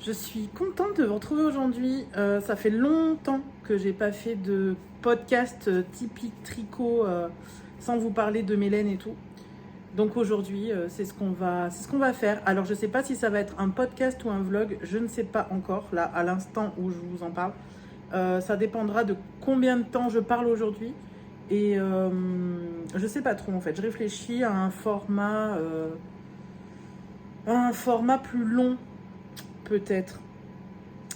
Je suis contente de vous retrouver aujourd'hui. Ça fait longtemps que j'ai pas fait de podcast typique tricot sans vous parler de Mélène et tout. Donc aujourd'hui, c'est ce qu'on va faire. Alors je sais pas si ça va être un podcast ou un vlog, je ne sais pas encore là à l'instant où je vous en parle. Ça dépendra de combien de temps je parle aujourd'hui et je sais pas trop en fait. Je réfléchis à un format plus long peut-être.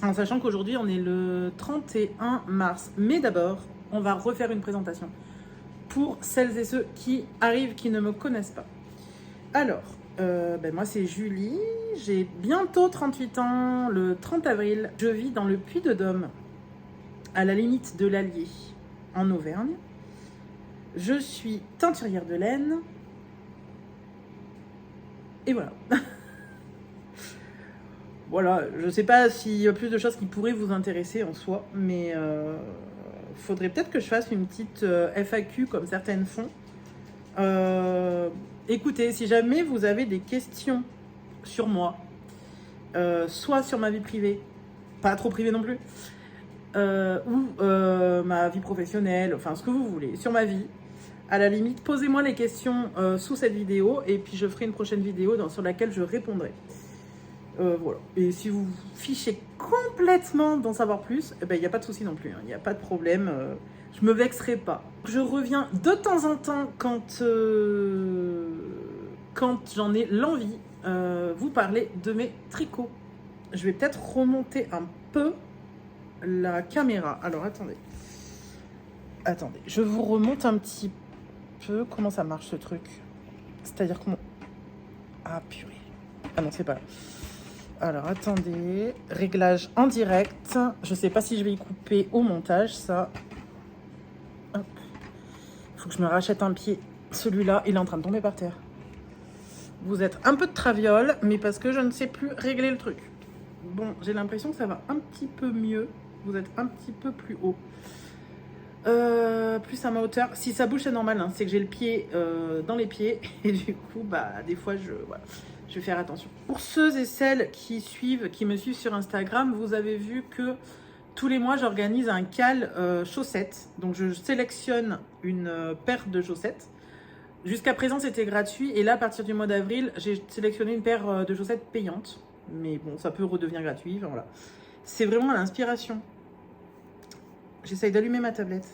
En sachant qu'aujourd'hui, on est le 31 mars. Mais d'abord, on va refaire une présentation pour celles et ceux qui arrivent, qui ne me connaissent pas. Alors, moi, c'est Julie. J'ai bientôt 38 ans, le 30 avril. Je vis dans le Puy-de-Dôme, à la limite de l'Allier, en Auvergne. Je suis teinturière de laine. Et voilà. Voilà, je sais pas s'il y a plus de choses qui pourraient vous intéresser en soi, mais faudrait peut-être que je fasse une petite FAQ comme certaines font. Écoutez, si jamais vous avez des questions sur moi, soit sur ma vie privée, pas trop privée non plus, ou ma vie professionnelle, enfin ce que vous voulez, sur ma vie, à la limite, posez-moi les questions sous cette vidéo et puis je ferai une prochaine vidéo sur laquelle je répondrai. Voilà. Et si vous vous fichez complètement d'en savoir plus, il n'y a pas de souci non plus, il n'y a pas de problème, je me vexerai pas. Je reviens de temps en temps quand j'en ai l'envie, vous parler de mes tricots. Je vais peut-être remonter un peu la caméra. Alors attendez, je vous remonte un petit peu comment ça marche ce truc. C'est-à-dire comment... Ah purée. Ah non, c'est pas là. Alors attendez, réglage en direct. Je sais pas si je vais y couper au montage ça. Hop. Faut que je me rachète un pied. Celui-là, il est en train de tomber par terre. Vous êtes un peu de traviole, mais parce que je ne sais plus régler le truc. Bon, j'ai l'impression que ça va un petit peu mieux. Vous êtes un petit peu plus haut. Plus à ma hauteur. Si ça bouge, c'est normal, hein. C'est que j'ai le pied dans les pieds. Et du coup, des fois, voilà. Je vais faire attention. Pour ceux et celles qui me suivent sur Instagram, vous avez vu que tous les mois, j'organise un cal chaussettes. Donc, je sélectionne une paire de chaussettes. Jusqu'à présent, c'était gratuit. Et là, à partir du mois d'avril, j'ai sélectionné une paire de chaussettes payantes. Mais bon, ça peut redevenir gratuit. Enfin, voilà. C'est vraiment l'inspiration. J'essaye d'allumer ma tablette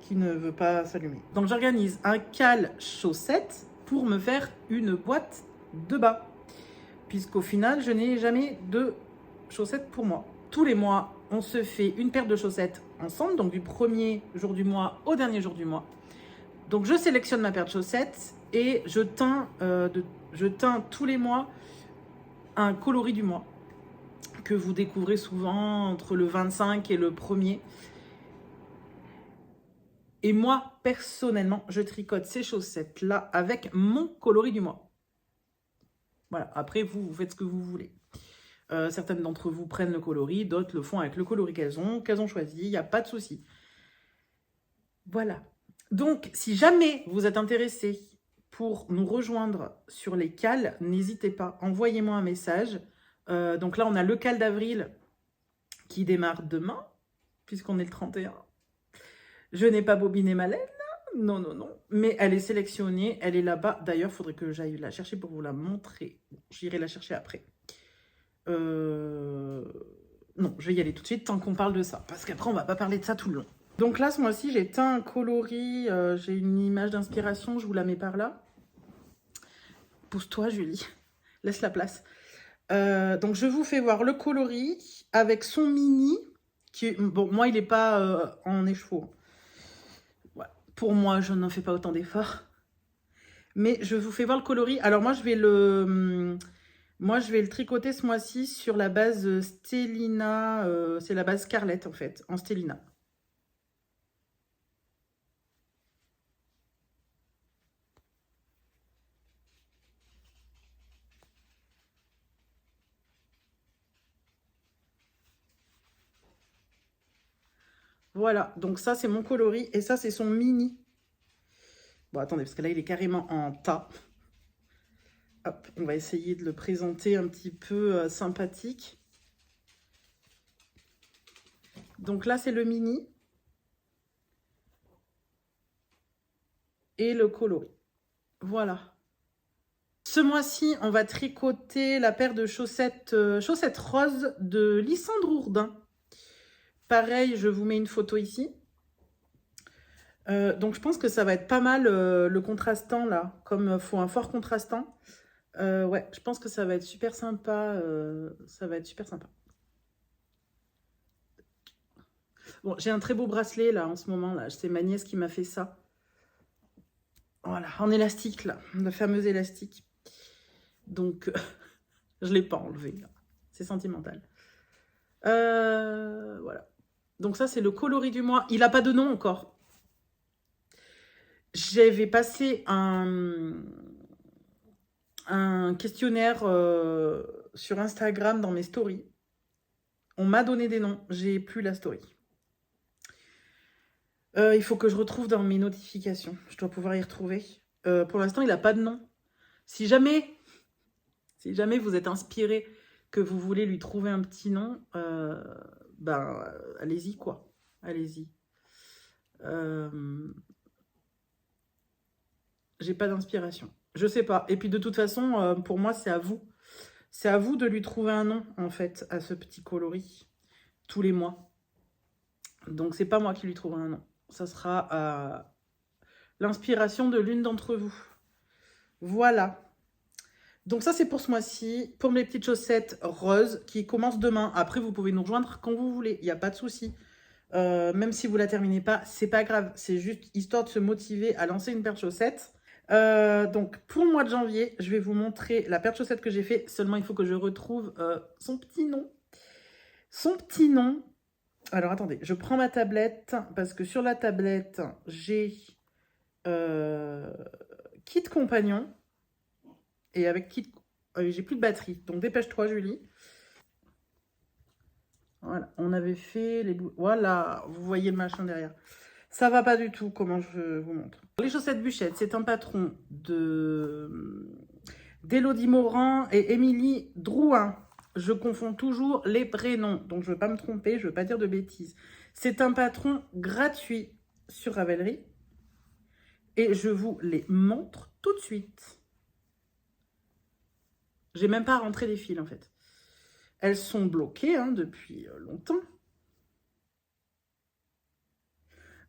qui ne veut pas s'allumer. Donc, j'organise un cal chaussettes pour me faire une boîte de bas. Puisqu'au final, je n'ai jamais de chaussettes pour moi. Tous les mois, on se fait une paire de chaussettes ensemble, donc du premier jour du mois au dernier jour du mois. Donc je sélectionne ma paire de chaussettes et je teins tous les mois un coloris du mois que vous découvrez souvent entre le 25 et le 1er. Et moi, personnellement, je tricote ces chaussettes-là avec mon coloris du mois. Voilà, après, vous faites ce que vous voulez. Certaines d'entre vous prennent le coloris, d'autres le font avec le coloris qu'elles ont choisi, il n'y a pas de souci. Voilà. Donc, si jamais vous êtes intéressé pour nous rejoindre sur les cals, n'hésitez pas, envoyez-moi un message. Donc là, on a le cal d'avril qui démarre demain, puisqu'on est le 31. Je n'ai pas bobiné ma laine, non, mais elle est sélectionnée, elle est là-bas. D'ailleurs, il faudrait que j'aille la chercher pour vous la montrer. J'irai la chercher après. Non, je vais y aller tout de suite tant qu'on parle de ça, parce qu'après, on va pas parler de ça tout le long. Donc là, ce mois-ci, j'ai teint un coloris, j'ai une image d'inspiration, je vous la mets par là. Pousse-toi, Julie, laisse la place. Donc, je vous fais voir le coloris avec son mini, qui, bon, moi, il n'est pas en écheveau. Ouais. Pour moi, je n'en fais pas autant d'efforts. Mais je vous fais voir le coloris. Alors, moi, je vais le tricoter ce mois-ci sur la base Stellina. C'est la base Scarlett, en fait, en Stellina. Voilà, donc ça, c'est mon coloris. Et ça, c'est son mini. Bon, attendez, parce que là, il est carrément en tas. Hop, on va essayer de le présenter un petit peu sympathique. Donc là, c'est le mini. Et le coloris. Voilà. Ce mois-ci, on va tricoter la paire de chaussettes, chaussettes roses de Lysandre Ourdin. Pareil, je vous mets une photo ici. Donc je pense que ça va être pas mal le contrastant là, comme il faut un fort contrastant. Ouais, je pense que ça va être super sympa. Ça va être super sympa. Bon, j'ai un très beau bracelet là en ce moment là. C'est ma nièce qui m'a fait ça. Voilà, en élastique là, le fameux élastique. Donc je l'ai pas enlevé là. C'est sentimental. Voilà. Donc ça c'est le coloris du mois. Il n'a pas de nom encore. J'avais passé un questionnaire sur Instagram dans mes stories. On m'a donné des noms, j'ai plus la story. Il faut que je retrouve dans mes notifications. Je dois pouvoir y retrouver. Pour l'instant, il n'a pas de nom. Si jamais vous êtes inspiré, que vous voulez lui trouver un petit nom, ben allez-y quoi. Allez-y. J'ai pas d'inspiration. Je sais pas. Et puis de toute façon, pour moi, c'est à vous. C'est à vous de lui trouver un nom, en fait, à ce petit coloris, tous les mois. Donc, c'est pas moi qui lui trouverai un nom. Ça sera l'inspiration de l'une d'entre vous. Voilà. Donc ça, c'est pour ce mois-ci. Pour mes petites chaussettes roses qui commencent demain. Après, vous pouvez nous rejoindre quand vous voulez. Il n'y a pas de souci. Même si vous la terminez pas, c'est pas grave. C'est juste histoire de se motiver à lancer une paire de chaussettes. Donc, pour le mois de janvier, je vais vous montrer la paire de chaussettes que j'ai fait. Seulement, il faut que je retrouve son petit nom. Son petit nom. Alors, attendez, je prends ma tablette parce que sur la tablette, j'ai kit compagnon. Et avec kit, j'ai plus de batterie. Donc, dépêche-toi, Julie. Voilà, on avait fait les bouts. Voilà, vous voyez le machin derrière. Ça va pas du tout, comment je vous montre. Les chaussettes bûchettes, c'est un patron d'Élodie Morand et Émilie Drouin. Je confonds toujours les prénoms, donc je ne veux pas me tromper, je ne veux pas dire de bêtises. C'est un patron gratuit sur Ravelry. Et je vous les montre tout de suite. J'ai même pas rentré les fils en fait. Elles sont bloquées depuis longtemps.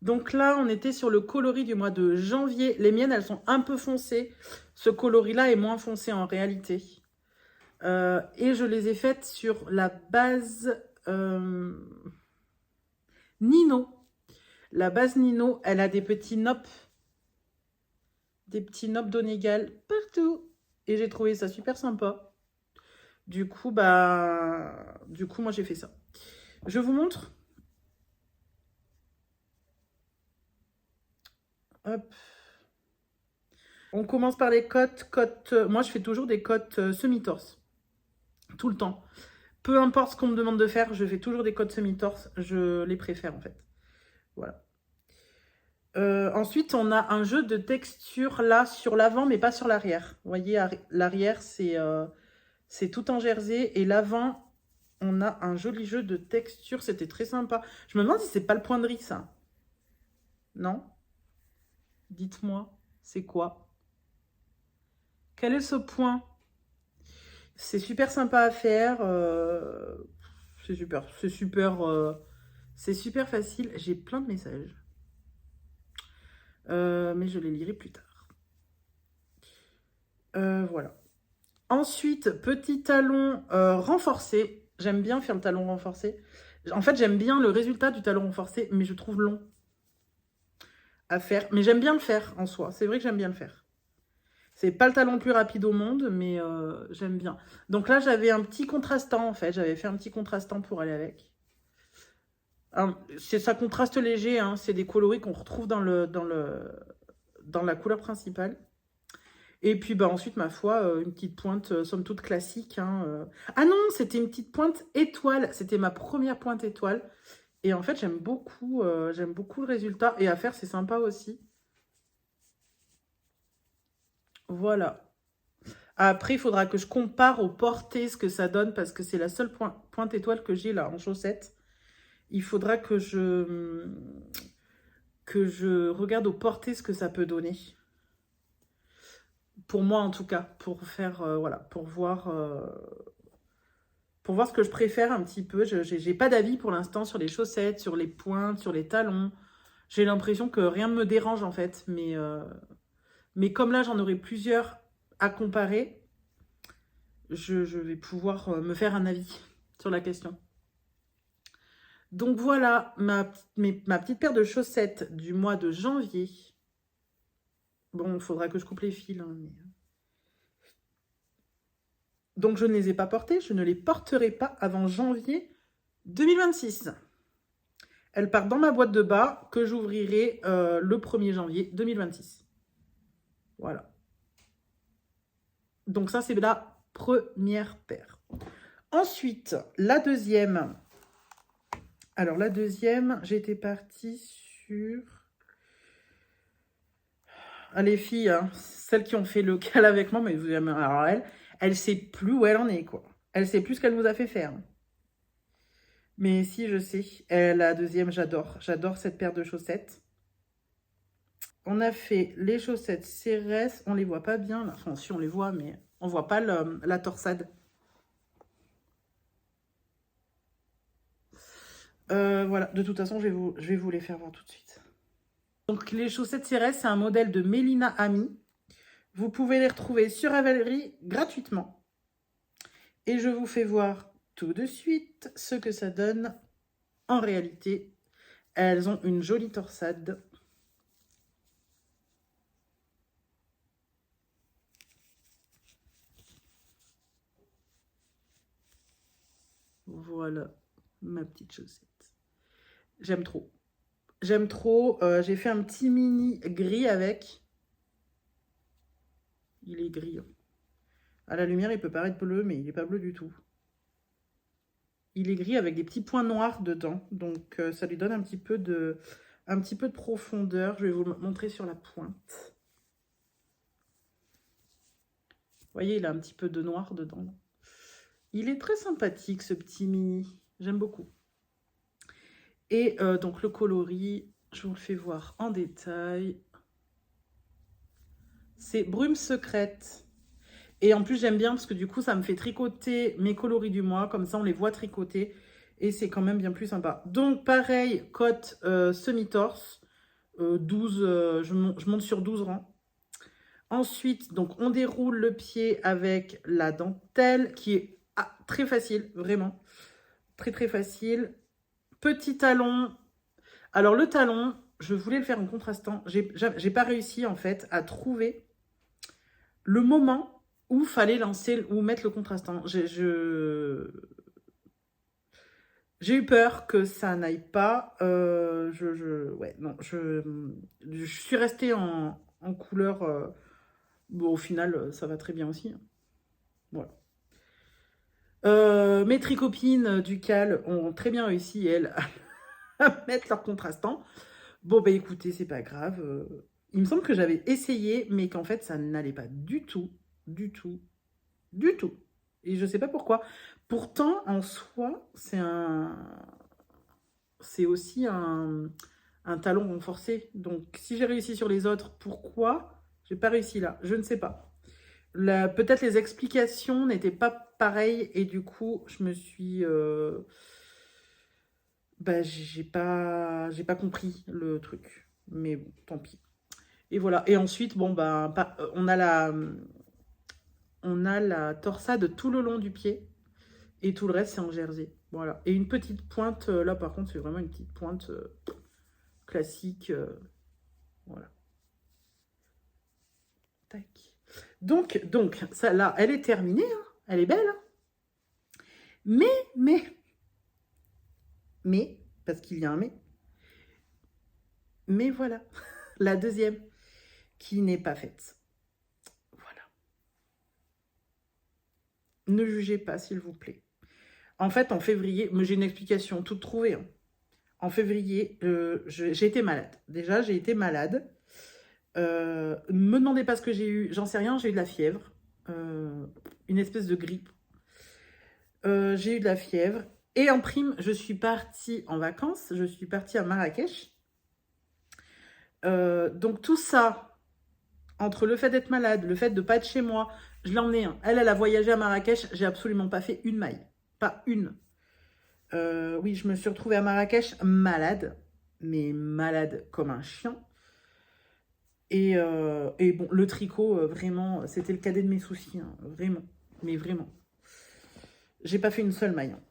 Donc là, on était sur le coloris du mois de janvier. Les miennes, elles sont un peu foncées. Ce coloris-là est moins foncé en réalité. Et je les ai faites sur la base Nino. La base Nino, elle a des petits nops. Des petits nops d'Onégal partout. Et j'ai trouvé ça super sympa. Du coup, moi, j'ai fait ça. Je vous montre. Hop. On commence par les cottes. Moi, je fais toujours des cottes semi-torse. Tout le temps. Peu importe ce qu'on me demande de faire, je fais toujours des cottes semi-torse. Je les préfère, en fait. Voilà. Ensuite, on a un jeu de texture là, sur l'avant, mais pas sur l'arrière. Vous voyez, l'arrière, c'est tout en jersey. Et l'avant, on a un joli jeu de texture. C'était très sympa. Je me demande si c'est pas le point de riz, ça. Non? Dites-moi, c'est quoi? Quel est ce point? C'est super sympa à faire. C'est super facile. J'ai plein de messages. Mais je les lirai plus tard. Voilà. Ensuite, petit talon renforcé. J'aime bien faire le talon renforcé. En fait, j'aime bien le résultat du talon renforcé, mais je trouve long à faire. Mais j'aime bien le faire en soi. C'est vrai que j'aime bien le faire. C'est pas le talon le plus rapide au monde, mais j'aime bien. Donc là, j'avais un petit contrastant, en fait. J'avais fait un petit contrastant pour aller avec. Ça contraste léger, hein. C'est des coloris qu'on retrouve dans la couleur principale. Et puis ensuite, ma foi, une petite pointe, somme toute classique. Ah non, c'était une petite pointe étoile. C'était ma première pointe étoile. Et en fait, j'aime beaucoup le résultat. Et à faire, c'est sympa aussi. Voilà. Après, il faudra que je compare au porté ce que ça donne parce que c'est la seule pointe étoile que j'ai là en chaussettes. Il faudra que je regarde au porté ce que ça peut donner. Pour moi en tout cas, pour faire, voilà, pour voir ce que je préfère un petit peu. Je n'ai pas d'avis pour l'instant sur les chaussettes, sur les pointes, sur les talons. J'ai l'impression que rien ne me dérange en fait. Mais comme là, j'en aurai plusieurs à comparer, je vais pouvoir me faire un avis sur la question. Donc voilà, ma petite paire de chaussettes du mois de janvier. Bon, il faudra que je coupe les fils. Hein, mais... Donc je ne les ai pas portées, je ne les porterai pas avant janvier 2026. Elles partent dans ma boîte de bas que j'ouvrirai le 1er janvier 2026. Voilà. Donc ça, c'est la première paire. Ensuite, la deuxième. Alors la deuxième, j'étais partie sur... Ah, les filles, hein, celles qui ont fait le cal avec moi, mais vous alors elle sait plus où elle en est, quoi. Elle sait plus ce qu'elle nous a fait faire. Mais si, je sais. La deuxième, j'adore. J'adore cette paire de chaussettes. On a fait les chaussettes Cérès. On les voit pas bien, là. Enfin, si, on les voit, mais on voit pas la torsade. Voilà. De toute façon, je vais vous les faire voir tout de suite. Donc, les chaussettes Cérès, c'est un modèle de Mélina Ami. Vous pouvez les retrouver sur Ravelry gratuitement. Et je vous fais voir tout de suite ce que ça donne en réalité. Elles ont une jolie torsade. Voilà ma petite chaussette. J'aime trop. J'aime trop. J'ai fait un petit mini gris avec. Il est gris. À la lumière, il peut paraître bleu, mais il n'est pas bleu du tout. Il est gris avec des petits points noirs dedans. Donc, ça lui donne un petit peu de profondeur. Je vais vous le montrer sur la pointe. Vous voyez, il a un petit peu de noir dedans. Il est très sympathique, ce petit mini. J'aime beaucoup. Et donc, le coloris, je vous le fais voir en détail. C'est Brume Secrète. Et en plus, j'aime bien parce que du coup, ça me fait tricoter mes coloris du mois. Comme ça, on les voit tricoter. Et c'est quand même bien plus sympa. Donc, pareil, cote semi-torse. 12, je monte sur 12 rangs. Ensuite, donc, on déroule le pied avec la dentelle qui est très facile, vraiment. Très, très facile. Petit talon. Alors, le talon, je voulais le faire en contrastant. J'ai pas réussi, en fait, à trouver le moment où fallait lancer ou mettre le contrastant. J'ai eu peur que ça n'aille pas. Ouais, non, je suis restée en couleur. Bon, au final, ça va très bien aussi. Hein. Voilà. Mes tricopines du cal ont très bien réussi, elles, à mettre leur contrastant. Bon, bah écoutez, c'est pas grave. Il me semble que j'avais essayé, mais qu'en fait, ça n'allait pas du tout, du tout, du tout. Et je sais pas pourquoi. Pourtant, en soi, c'est aussi un talon renforcé. Donc, si j'ai réussi sur les autres, pourquoi j'ai pas réussi là? Je ne sais pas. Peut-être les explications n'étaient pas pareilles et du coup, je me suis... j'ai pas compris le truc. Mais bon, tant pis. Et voilà. Et ensuite, bon, on a la torsade tout le long du pied. Et tout le reste, c'est en jersey. Voilà. Et une petite pointe, là, par contre, c'est vraiment une petite pointe classique. Voilà. Tac. Donc, ça, là, elle est terminée. Hein. Elle est belle. Hein. Mais, parce qu'il y a un mais voilà. La deuxième, qui n'est pas faite. Voilà. Ne jugez pas, s'il vous plaît. En fait, en février, mais j'ai une explication toute trouvée. Hein. En février, j'ai été malade. Déjà, j'ai été malade. Me demandez pas ce que j'ai eu, j'en sais rien, j'ai eu de la fièvre. une espèce de grippe. J'ai eu de la fièvre. Et en prime, je suis partie en vacances. Je suis partie à Marrakech. Donc tout ça, entre le fait d'être malade, le fait de ne pas être chez moi, je l'ai emmenée. Hein. Elle a voyagé à Marrakech. J'ai absolument pas fait une maille. Pas une. Oui, je me suis retrouvée à Marrakech malade. Mais malade comme un chien. Et bon, le tricot, vraiment, c'était le cadet de mes soucis. Hein, vraiment. Mais vraiment. J'ai pas fait une seule maille. Hein.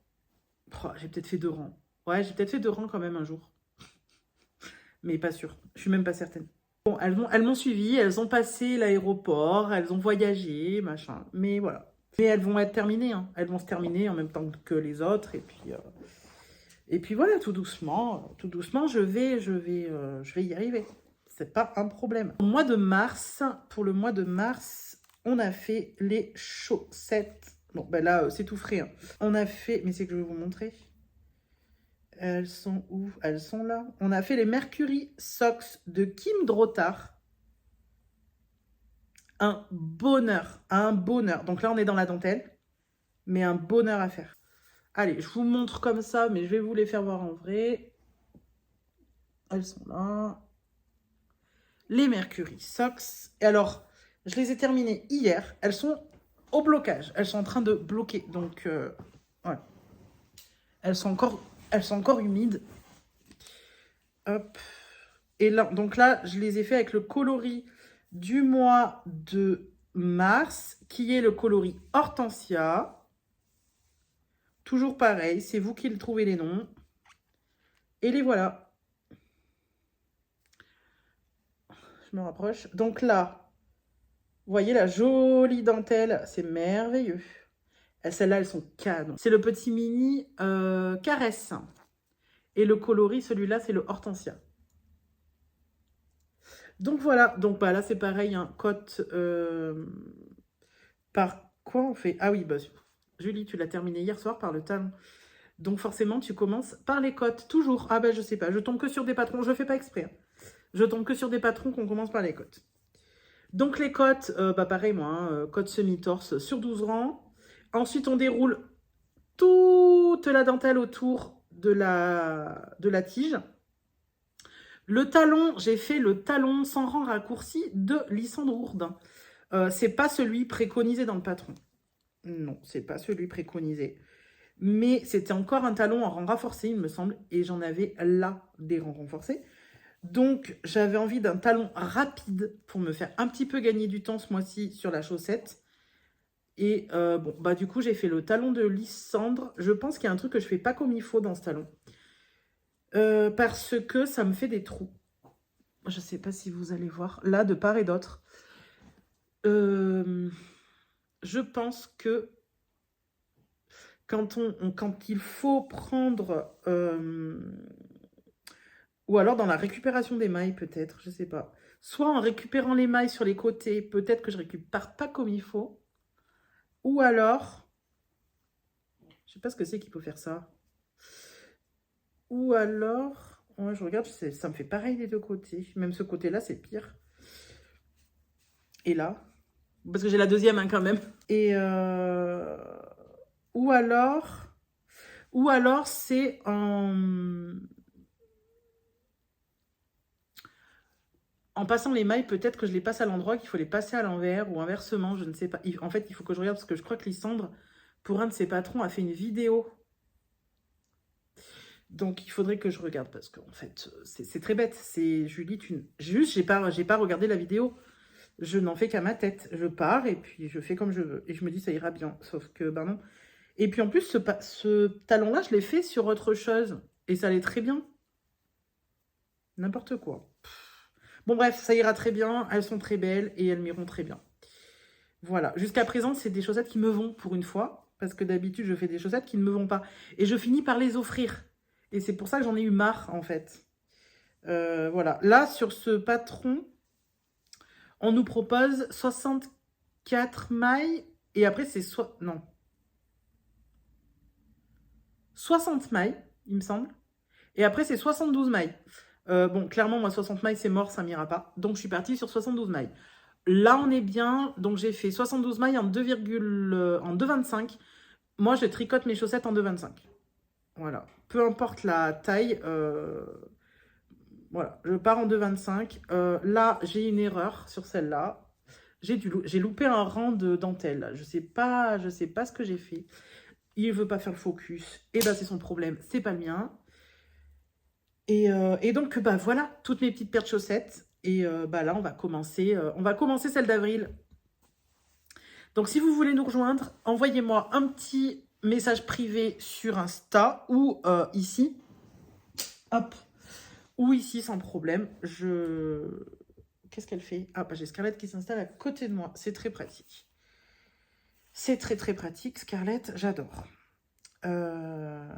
Oh, j'ai peut-être fait 2 rangs. Ouais, j'ai peut-être fait 2 rangs quand même un jour. Mais pas sûre. Je suis même pas certaine. Bon, elles m'ont suivi, elles ont passé l'aéroport, elles ont voyagé, machin. Mais voilà. Mais elles vont être terminées. Hein. Elles vont se terminer en même temps que les autres. Et puis voilà, tout doucement, je vais y arriver. C'est pas un problème. Pour le mois de mars, on a fait les chaussettes. Bon, ben là, c'est tout frais. Hein. On a fait... Mais c'est que je vais vous montrer. Elles sont où? Elles sont là. On a fait les Mercury Socks de Kim Drotard. Un bonheur. Un bonheur. Donc là, on est dans la dentelle. Mais un bonheur à faire. Allez, je vous montre comme ça, mais je vais vous les faire voir en vrai. Elles sont là. Les Mercury Socks. Et alors, je les ai terminées hier. Elles sont au blocage. Elles sont en train de bloquer. Donc, voilà. Elles sont encore humides. Hop. Et là, donc là, je les ai fait avec le coloris du mois de mars, qui est le coloris Hortensia. Toujours pareil, c'est vous qui le trouvez les noms. Et les voilà. Je me rapproche. Donc là, vous voyez la jolie dentelle, c'est merveilleux. Celles-là, elles sont canon. C'est le petit mini caresse. Et le coloris, celui-là, c'est le Hortensia. Donc voilà, donc bah, là c'est pareil, hein, cote par quoi on fait? Ah oui, bah, Julie, tu l'as terminé hier soir par le talon. Donc forcément, tu commences par les cotes, toujours. Ah bah je sais pas, je tombe que sur des patrons, je fais pas exprès. Hein. Je tombe que sur des patrons qu'on commence par les cotes. Donc les cotes, bah pareil moi, hein, cote semi-torse sur 12 rangs. Ensuite, on déroule toute la dentelle autour de la tige. Le talon, j'ai fait le talon sans rang raccourci de Lysandre Hourdin. C'est pas celui préconisé dans le patron. Non, c'est pas celui préconisé. Mais c'était encore un talon en rang renforcé, il me semble. Et j'en avais là des rangs renforcés. Donc, j'avais envie d'un talon rapide pour me faire un petit peu gagner du temps ce mois-ci sur la chaussette. Et bon, bah du coup, j'ai fait le talon de Lysandre. Je pense qu'il y a un truc que je fais pas comme il faut dans ce talon. Parce que ça me fait des trous. Je ne sais pas si vous allez voir. Là, de part et d'autre. Je pense que quand il faut prendre... ou alors dans la récupération des mailles, peut-être. Je ne sais pas. Soit en récupérant les mailles sur les côtés, peut-être que je récupère pas comme il faut. Ou alors... Je ne sais pas ce que c'est qu'il faut faire ça. Ou alors... Ouais, je regarde, ça me fait pareil des deux côtés. Même ce côté-là, c'est pire. Et là, parce que j'ai la deuxième hein, quand même. Et ou alors c'est en passant les mailles, peut-être que je les passe à l'endroit qu'il faut les passer à l'envers ou inversement, je ne sais pas. En fait, il faut que je regarde parce que je crois que Lysandre, pour un de ses patrons, a fait une vidéo. Donc, il faudrait que je regarde parce qu'en fait, c'est très bête. C'est Julie, juste, j'ai pas regardé la vidéo. Je n'en fais qu'à ma tête. Je pars et puis je fais comme je veux. Et je me dis, ça ira bien. Sauf que, ben non. Et puis en plus, ce talon-là, je l'ai fait sur autre chose. Et ça allait très bien. N'importe quoi. Bon, bref, ça ira très bien. Elles sont très belles et elles m'iront très bien. Voilà. Jusqu'à présent, c'est des chaussettes qui me vont pour une fois. Parce que d'habitude, je fais des chaussettes qui ne me vont pas. Et je finis par les offrir. Et c'est pour ça que j'en ai eu marre, en fait. Voilà. Là, sur ce patron... On nous propose 64 mailles et après c'est 60 mailles, il me semble. Et après c'est 72 mailles. Bon, clairement, moi 60 mailles c'est mort, ça m'ira pas. Donc je suis partie sur 72 mailles. Là, on est bien. Donc, j'ai fait 72 mailles en 2,25. Moi, je tricote mes chaussettes en 2,25. Voilà. Peu importe la taille. Voilà. Je pars en 2,25. Là, j'ai une erreur sur celle-là. J'ai loupé un rang de dentelle. Je sais pas ce que j'ai fait. Il veut pas faire le focus. Et ben, c'est son problème. C'est pas le mien. Et donc, bah voilà, toutes mes petites paires de chaussettes. Et bah là, on va commencer celle d'avril. Donc, si vous voulez nous rejoindre, envoyez-moi un petit message privé sur Insta ou ici. Hop. Ou ici, sans problème. Qu'est-ce qu'elle fait? Ah, bah j'ai Scarlett qui s'installe à côté de moi. C'est très pratique. C'est très, très pratique, Scarlett. J'adore. Voilà.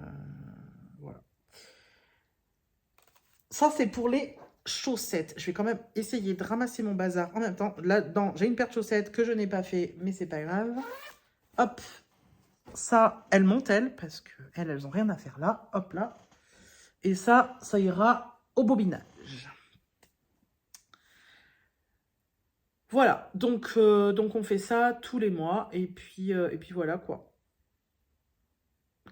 Ça, c'est pour les chaussettes. Je vais quand même essayer de ramasser mon bazar en même temps. Là-dedans, j'ai une paire de chaussettes que je n'ai pas fait, mais c'est pas grave. Hop. Ça, elles montent, elles, parce qu'elles n'ont rien à faire là. Hop là. Et ça ira au bobinage. Voilà. Donc on fait ça tous les mois. Et puis voilà, quoi.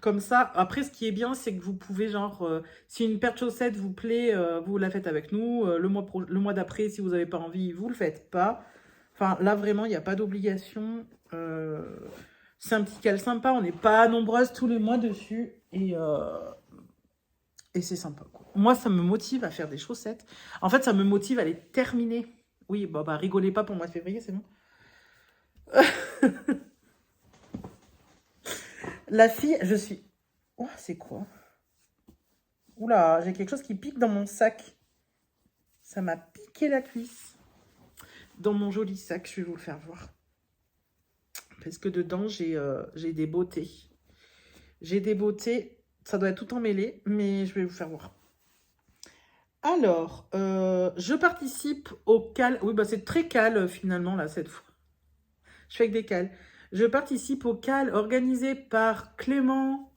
Comme ça, après, ce qui est bien, c'est que vous pouvez, genre, si une paire de chaussettes vous plaît, vous la faites avec nous. Le mois d'après, si vous n'avez pas envie, vous le faites pas. Enfin, là, vraiment, il n'y a pas d'obligation. C'est un petit cal sympa. On n'est pas nombreuses tous les mois dessus. Et c'est sympa, quoi. Moi, ça me motive à faire des chaussettes. En fait, ça me motive à les terminer. Oui, bah rigolez pas pour le mois de février, c'est bon. La fille, je suis... Oh, c'est quoi? Oula, j'ai quelque chose qui pique dans mon sac. Ça m'a piqué la cuisse. Dans mon joli sac, je vais vous le faire voir. Parce que dedans, j'ai des beautés. J'ai des beautés. Ça doit être tout emmêlé, mais je vais vous faire voir. Alors, je participe au cal... Oui, bah c'est très cal, finalement, là, cette fois. Je fais avec des cals. Je participe au cal organisé par Clément,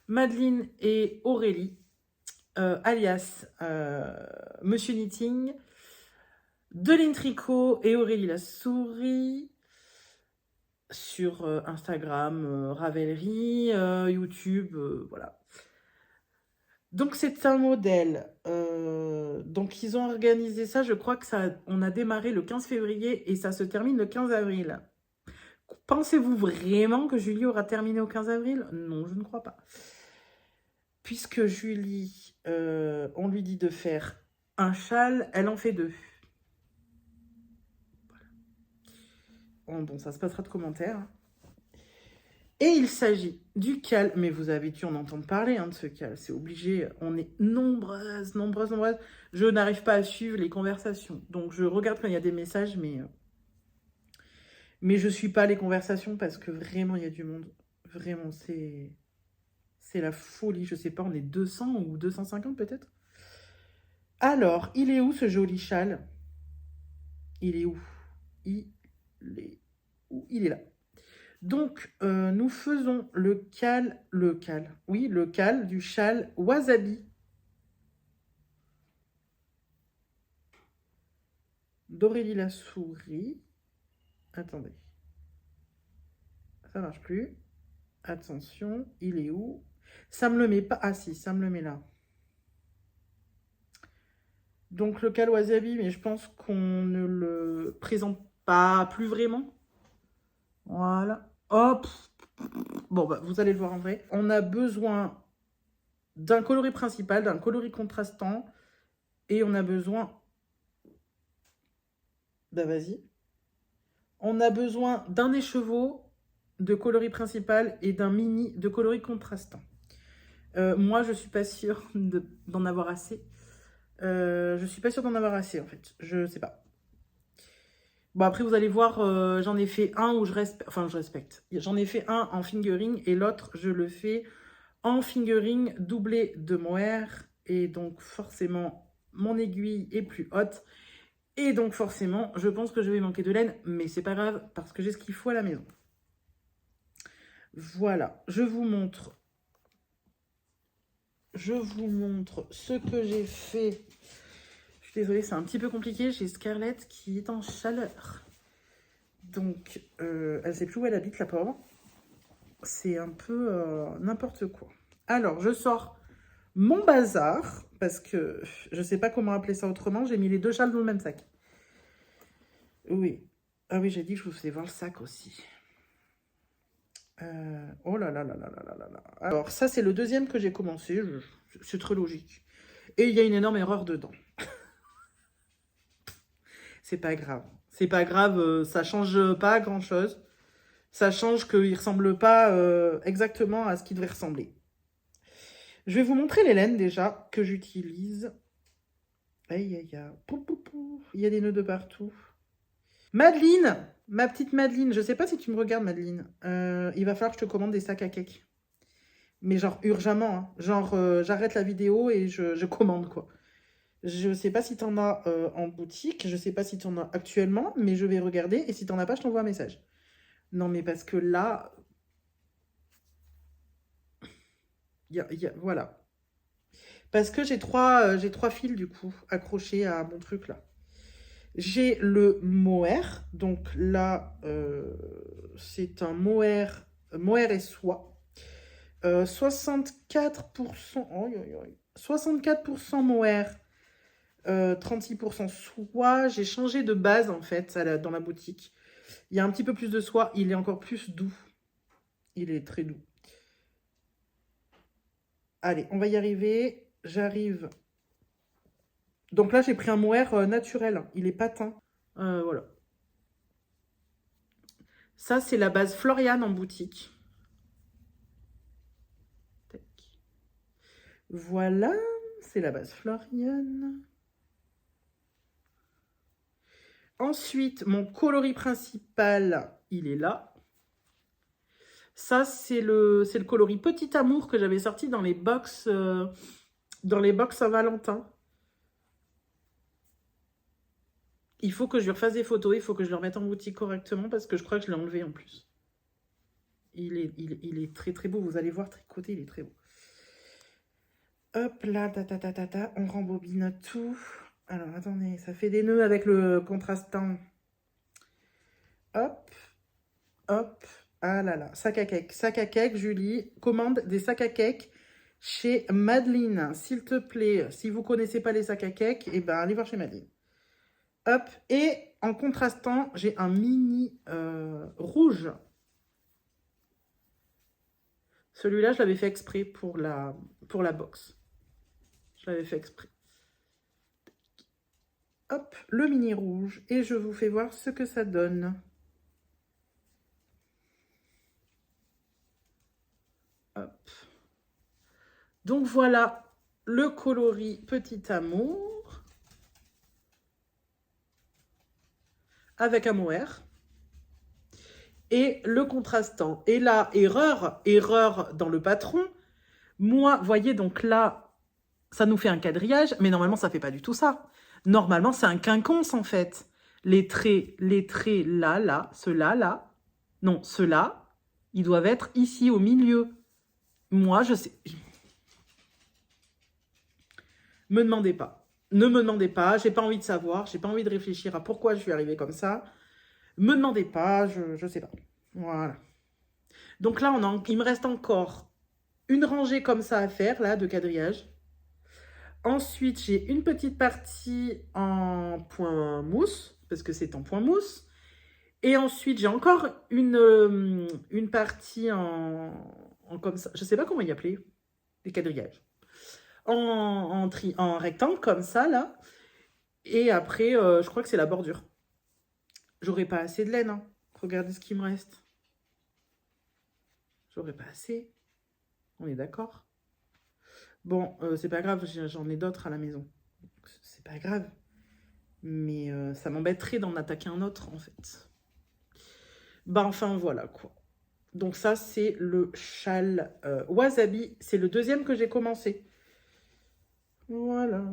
Madeleine et Aurélie, alias Monsieur Knitting, Deline Tricot et Aurélie la Souris, sur Instagram, Ravelry, YouTube, voilà. Donc c'est un modèle. Donc ils ont organisé ça, je crois que on a démarré le 15 février et ça se termine le 15 avril. Pensez-vous vraiment que Julie aura terminé au 15 avril? Non, je ne crois pas. Puisque Julie, on lui dit de faire un châle, elle en fait 2. Voilà. Bon, ça se passera de commentaires. Et il s'agit du cal, mais vous avez dû en entendre parler de ce cal, c'est obligé, on est nombreuses. Je n'arrive pas à suivre les conversations, donc je regarde quand il y a des messages, mais je ne suis pas les conversations parce que vraiment il y a du monde. Vraiment, c'est la folie, je sais pas, on est 200 ou 250 peut-être. Alors, il est où ce joli châle? Il est où? Il est où? Il est là. Donc, nous faisons le cal du châle Wasabi d'Aurélie la Souris. Attendez. Ça marche plus. Attention, il est où? Ça me le met pas. Ah si, ça me le met là. Donc, le cal Wasabi, mais je pense qu'on ne le présente pas plus vraiment. Voilà. Hop. Bon, bah, vous allez le voir en vrai. On a besoin d'un coloris principal, d'un coloris contrastant. Et on a besoin... Bah, vas-y. On a besoin d'un écheveau de coloris principal et d'un mini de coloris contrastant. Moi, je suis pas sûre d'en avoir assez. Je suis pas sûre d'en avoir assez, en fait. Je sais pas. Bon, après, vous allez voir, j'en ai fait un où je respecte... Enfin, je respecte. J'en ai fait un en fingering et l'autre, je le fais en fingering doublé de mohair. Et donc, forcément, mon aiguille est plus haute. Et donc, forcément, je pense que je vais manquer de laine. Mais c'est pas grave, parce que j'ai ce qu'il faut à la maison. Voilà, je vous montre ce que j'ai fait. Je suis désolée, c'est un petit peu compliqué. J'ai Scarlett qui est en chaleur. Donc, elle sait plus où elle habite, la pauvre. C'est un peu n'importe quoi. Alors, je sors mon bazar, parce que je sais pas comment appeler ça autrement. J'ai mis les 2 châles dans le même sac. Oui. Ah oui, j'ai dit que je vous faisais voir le sac aussi. Oh là là là là là là là là. Alors, ça, c'est le deuxième que j'ai commencé. C'est très logique. Et il y a une énorme erreur dedans. C'est pas grave. C'est pas grave, ça change pas grand-chose. Ça change qu'il ressemble pas exactement à ce qu'il devrait ressembler. Je vais vous montrer les laines déjà que j'utilise. Aïe aïe aïe. Pou, pou, pou. Il y a des nœuds de partout. Madeleine, ma petite Madeleine, je sais pas si tu me regardes Madeleine. Il va falloir que je te commande des sacs à cake. Mais genre urgemment, hein. Genre j'arrête la vidéo et je commande quoi. Je sais pas si t'en as en boutique, je sais pas si t'en as actuellement, mais je vais regarder et si t'en as pas, je t'envoie un message. Non mais parce que là, voilà. Parce que j'ai trois fils du coup accrochés à mon truc là. J'ai le mohair, donc là c'est un mohair et soie. 64%, oh, 64% mohair, 36% soie. J'ai changé de base en fait dans la boutique. Il y a un petit peu plus de soie, il est encore plus doux. Il est très doux. Allez, on va y arriver. J'arrive. Donc là, j'ai pris un mohair naturel. Il est patin. Voilà. Ça, c'est la base Florian en boutique. Tac. Voilà, c'est la base Florian. Ensuite, mon coloris principal, il est là. Ça, c'est le coloris Petit Amour que j'avais sorti dans les box Saint-Valentin. Il faut que je lui refasse des photos, il faut que je le remette en boutique correctement parce que je crois que je l'ai enlevé en plus. Il est très très beau, vous allez voir tricoter, il est très beau. Hop là, on rembobine tout. Alors attendez, ça fait des nœuds avec le contrastant. Hop, hop, ah là là, sac à cake, Julie, commande des sacs à cake chez Madeleine, s'il te plaît. Si vous connaissez pas les sacs à cake, eh ben allez voir chez Madeleine. Hop, et en contrastant, j'ai un mini rouge. Celui-là, je l'avais fait exprès pour la box. Je l'avais fait exprès. Hop, le mini rouge. Et je vous fais voir ce que ça donne. Hop. Donc voilà le coloris Petit Amour. Avec un mohair. Et le contrastant. Et là, erreur dans le patron. Moi, voyez, donc là, ça nous fait un quadrillage, mais normalement, ça fait pas du tout ça. Normalement, c'est un quinconce, en fait. Les traits là, ceux-là, là. Non, ceux-là, ils doivent être ici, au milieu. Moi, je sais... Me demandez pas. Ne me demandez pas, j'ai pas envie de savoir, j'ai pas envie de réfléchir à pourquoi je suis arrivée comme ça. Me demandez pas, je sais pas. Voilà. Donc là, il me reste encore une rangée comme ça à faire, là, de quadrillage. Ensuite, j'ai une petite partie en point mousse, parce que c'est en point mousse. Et ensuite, j'ai encore une partie en comme ça. Je sais pas comment y appeler, des quadrillages. En rectangle, comme ça, là. Et après, je crois que c'est la bordure. J'aurais pas assez de laine, hein. Regardez ce qui me reste. J'aurais pas assez. On est d'accord? Bon, c'est pas grave, j'en ai d'autres à la maison. C'est pas grave. Mais ça m'embêterait d'en attaquer un autre, en fait. Bah, enfin, voilà, quoi. Donc ça, c'est le châle Wasabi. C'est le deuxième que j'ai commencé. Voilà.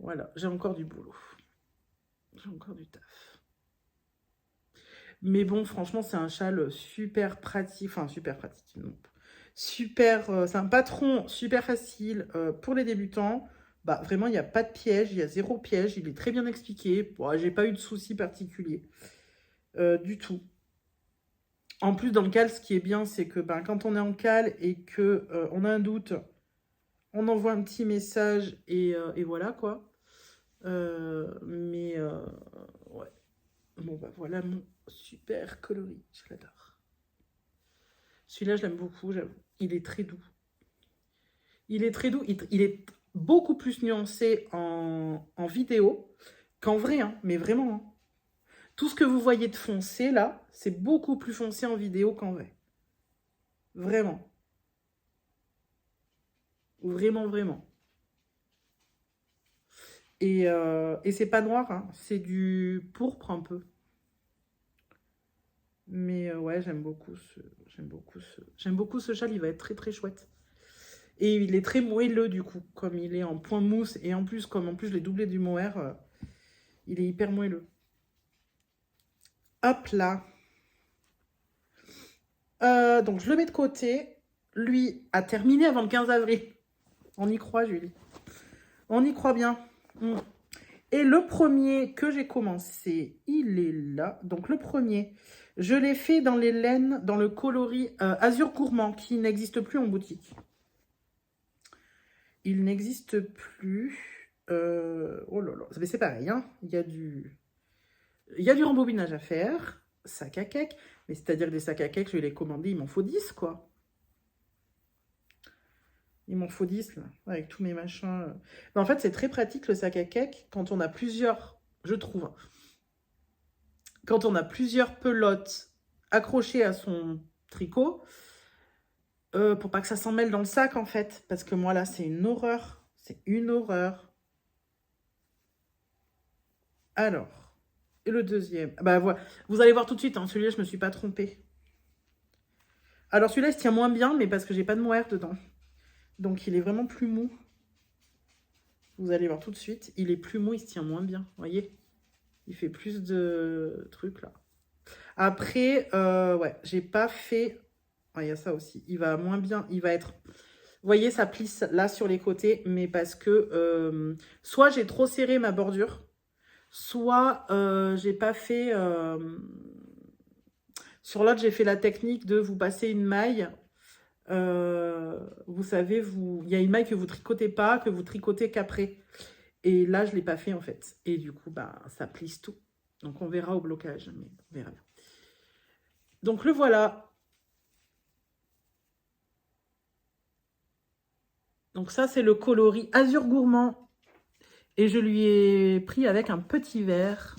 Voilà, j'ai encore du boulot. J'ai encore du taf. Mais bon, franchement, c'est un châle super pratique. Enfin, super pratique, non. Super, c'est un patron super facile pour les débutants. Bah, vraiment, il n'y a pas de piège, il y a zéro piège, il est très bien expliqué. Bon, j'ai pas eu de soucis particuliers du tout. En plus, dans le cal, ce qui est bien, c'est que ben, quand on est en cal et que on a un doute, on envoie un petit message et voilà quoi. Ouais. Bon, bah voilà mon super coloris. Je l'adore. Celui-là, je l'aime beaucoup, j'avoue. Il est très doux. Il est très doux. Il est beaucoup plus nuancé en vidéo qu'en vrai, hein, mais vraiment. Hein. Tout ce que vous voyez de foncé, là, c'est beaucoup plus foncé en vidéo qu'en vrai. Vraiment. Vraiment, vraiment. Et c'est pas noir, hein, c'est du pourpre un peu. Mais ouais, j'aime beaucoup ce châle, il va être très très chouette. Et il est très moelleux du coup, comme il est en point mousse et en plus, comme en plus je l'ai doublé du mohair, il est hyper moelleux. Hop là. Donc je le mets de côté. Lui a terminé avant le 15 avril. On y croit, Julie. On y croit bien. Mm. Et le premier que j'ai commencé, il est là. Donc le premier, je l'ai fait dans les laines, dans le coloris Azur Gourmand, qui n'existe plus en boutique. Il n'existe plus. Oh là là, c'est pareil, hein. Il y a du rembobinage à faire. Sac à cake. Mais c'est-à-dire que des sacs à cake, je vais les commander, il m'en faut 10, quoi. Il m'en faut 10, là, avec tous mes machins. Mais en fait, c'est très pratique, le sac à cake, quand on a plusieurs, je trouve, quand on a plusieurs pelotes accrochées à son tricot, pour pas que ça s'en mêle dans le sac, en fait. Parce que moi, là, c'est une horreur. C'est une horreur. Alors, et le deuxième. Bah, voilà. Vous allez voir tout de suite, hein, celui-là, je me suis pas trompée. Alors, celui-là, il se tient moins bien, mais parce que j'ai pas de mohair dedans. Donc, il est vraiment plus mou. Vous allez voir tout de suite. Il est plus mou, il se tient moins bien. Vous voyez? Il fait plus de trucs, là. Après, ouais, j'ai pas fait... Ah, il y a ça aussi. Il va moins bien. Il va être... Vous voyez, ça plisse là sur les côtés, mais parce que soit j'ai trop serré ma bordure, soit j'ai pas fait... Sur l'autre, j'ai fait la technique de vous passer une maille. Vous savez, il y a une maille que vous tricotez pas, que vous tricotez qu'après. Et là, je ne l'ai pas fait en fait. Et du coup, bah, ça plisse tout. Donc, on verra au blocage, mais on verra bien. Donc, le voilà. Donc, ça, c'est le coloris Azur Gourmand. Et je lui ai pris avec un petit verre.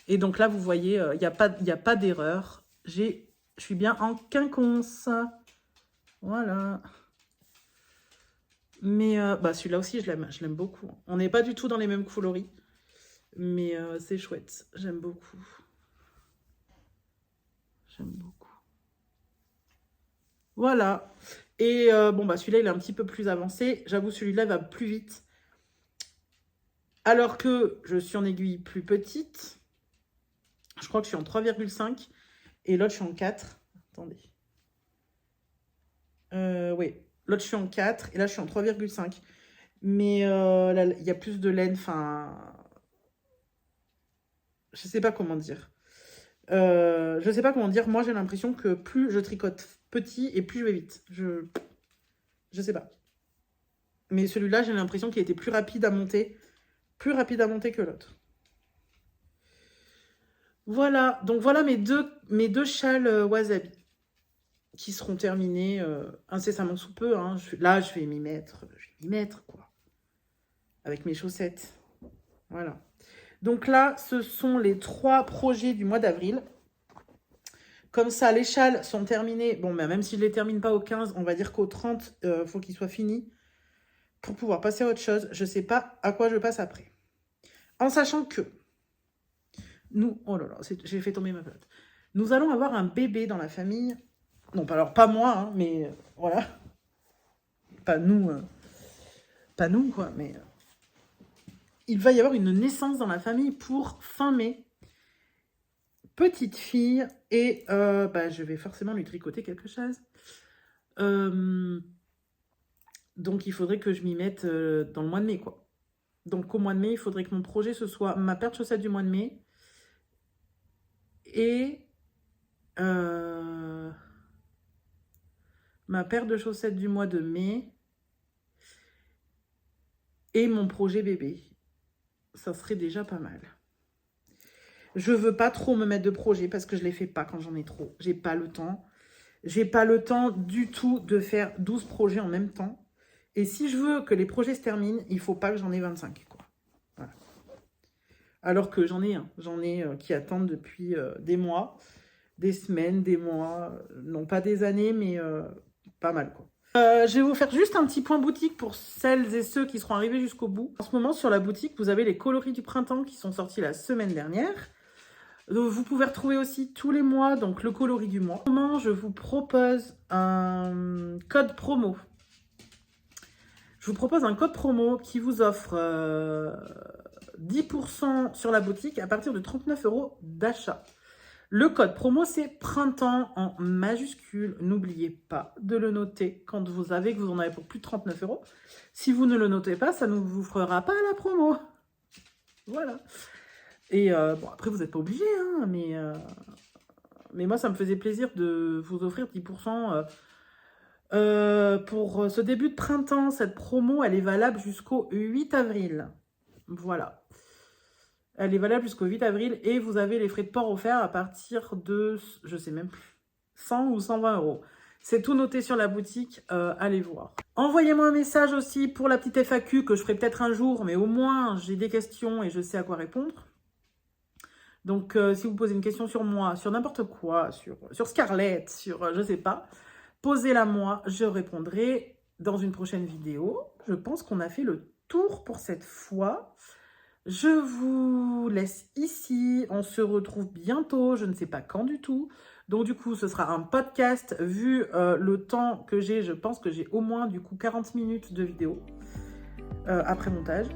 Et donc là, vous voyez, il n'y a pas d'erreur. Je suis bien en quinconce. Voilà. Mais bah, celui-là aussi, je l'aime beaucoup. On n'est pas du tout dans les mêmes coloris. Mais c'est chouette. J'aime beaucoup. J'aime beaucoup. Voilà. Et bon, bah celui-là, il est un petit peu plus avancé. J'avoue, celui-là va plus vite. Alors que je suis en aiguille plus petite. Je crois que je suis en 3,5. Et l'autre, je suis en 4. Attendez. Oui. L'autre, je suis en 4. Et là, je suis en 3,5. Mais là, il y a plus de laine. Enfin... Je sais pas comment dire. Je sais pas comment dire. Moi, j'ai l'impression que plus je tricote petit et plus je vais vite. Je sais pas. Mais celui-là, j'ai l'impression qu'il était plus rapide à monter. Plus rapide à monter que l'autre. Voilà. Donc, voilà mes deux châles wasabi qui seront terminés incessamment sous peu. Hein. Là, je vais m'y mettre. Je vais m'y mettre, quoi. Avec mes chaussettes. Voilà. Donc là, ce sont les 3 projets du mois d'avril. Comme ça, les châles sont terminés. Bon, ben, même si je ne les termine pas au 15, on va dire qu'au 30, il faut qu'ils soient finis pour pouvoir passer à autre chose. Je ne sais pas à quoi je passe après. En sachant que nous... Oh là là, j'ai fait tomber ma pelote. Nous allons avoir un bébé dans la famille. Non, alors pas moi, hein, mais voilà. Pas nous, quoi, mais... il va y avoir une naissance dans la famille pour fin mai. Petite fille, et bah, je vais forcément lui tricoter quelque chose. Donc, il faudrait que je m'y mette dans le mois de mai, quoi. Donc, au mois de mai, il faudrait que mon projet, ce soit ma paire de chaussettes du mois de mai et ma paire de chaussettes du mois de mai et mon projet bébé. Ça serait déjà pas mal. Je veux pas trop me mettre de projet parce que je les fais pas quand j'en ai trop. J'ai pas le temps. J'ai pas le temps du tout de faire 12 projets en même temps. Et si je veux que les projets se terminent, il faut pas que j'en ai 25, quoi. Voilà. Alors que j'en ai qui attendent depuis des mois, des semaines, des mois, non pas des années, mais pas mal, quoi. Je vais vous faire juste un petit point boutique pour celles et ceux qui seront arrivés jusqu'au bout. En ce moment, sur la boutique, vous avez les coloris du printemps qui sont sortis la semaine dernière. Vous pouvez retrouver aussi tous les mois donc le coloris du mois. Comment je vous propose un code promo. Je vous propose un code promo qui vous offre 10% sur la boutique à partir de 39 € d'achat. Le code promo, c'est printemps en majuscule. N'oubliez pas de le noter quand vous avez que vous en avez pour plus de 39 €. Si vous ne le notez pas, ça ne vous fera pas la promo. Voilà. Et bon, après, vous n'êtes pas obligé, hein, mais moi, ça me faisait plaisir de vous offrir 10% pour ce début de printemps. Cette promo, elle est valable jusqu'au 8 avril. Voilà. Elle est valable jusqu'au 8 avril et vous avez les frais de port offerts à partir de, je sais même plus, 100 ou 120 €. C'est tout noté sur la boutique, allez voir. Envoyez-moi un message aussi pour la petite FAQ que je ferai peut-être un jour, mais au moins j'ai des questions et je sais à quoi répondre. Donc, si vous posez une question sur moi, sur n'importe quoi, sur Scarlett, sur je sais pas, posez-la moi, je répondrai dans une prochaine vidéo. Je pense qu'on a fait le tour pour cette fois. Je vous laisse ici. On se retrouve bientôt, je ne sais pas quand du tout. Donc, du coup, ce sera un podcast. Vu le temps que j'ai, je pense que j'ai au moins, du coup, 40 minutes de vidéo après montage.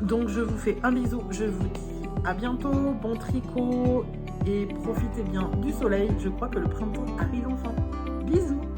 Donc, je vous fais un bisou. Je vous dis à bientôt, bon tricot et profitez bien du soleil. Je crois que le printemps arrive enfin. Bisous!